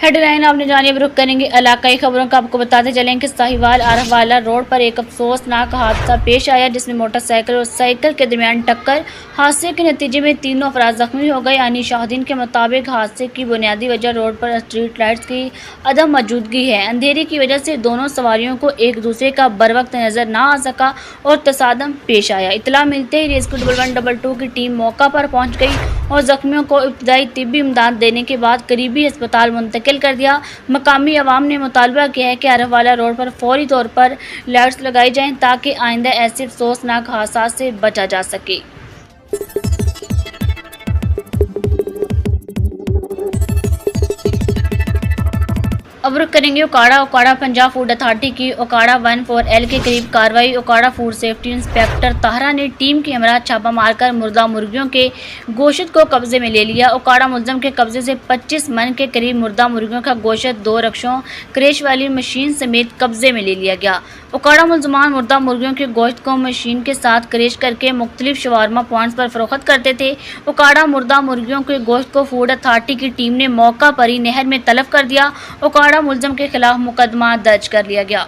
Headline आपने जानिए, अब रुख करेंगे इलाकाई खबरों का। आपको बताते चलें कि साहिवाल आरहवाला रोड पर एक अफसोसनाक हादसा पेश आया, जिसमें मोटरसाइकिल और साइकिल के दरमियान टक्कर। हादसे के नतीजे में तीनों अफराद जख्मी हो गए। यानी शाहिदीन के मुताबिक हादसे की बुनियादी वजह रोड पर स्ट्रीट लाइट्स की अदम मौजूदगी है। अंधेरे की वजह से दोनों सवारियों को एक दूसरे का बरवक्त नजर ना आ सका और तसादम पेश आया। इतला मिलते ही रेस्क्यू 1112 की टीम मौका पर पहुंच गई और जख्मियों को इब्तदाई तिब्बी इमदाद देने के बाद करीबी अस्पताल मुंतकिल कर दिया। मकामी अवाम ने मुतालबा किया है कि आरहवाला रोड पर फौरी तौर पर लाइट्स लगाई जाएं ताकि आइंदा ऐसे अफसोसनाक हादसा से बचा जा सके। अब रुख करेंगे ओकाड़ा पंजाब फूड अथॉरिटी की ओकाड़ा 14L के करीब कार्रवाई। ओकाड़ा फूड सेफ्टी इंस्पेक्टर ताहरा ने टीम के हमरा छापा मारकर मुर्दा मुर्गियों के गोश्त को कब्जे में ले लिया। ओकाड़ा मुलजम के कब्जे से 25 मन के करीब मुर्दा मुर्गियों का गोश्त 2 रक्षों क्रैश वाली मशीन समेत कब्जे में ले लिया गया। ओकाड़ा मुलजमान मुर्दा मुर्गियों के गोश्त को मशीन के साथ क्रैश करके मुख्तलिफ शवारमा पॉइंट्स पर फरोख्त करते थे। ओकाड़ा मुर्दा मुर्गियों के गोश्त को फूड अथॉरिटी की टीम ने मौका पर ही नहर में तलब कर दिया। ओकाड़ा मुलजम के खिलाफ मुकदमा दर्ज कर लिया गया।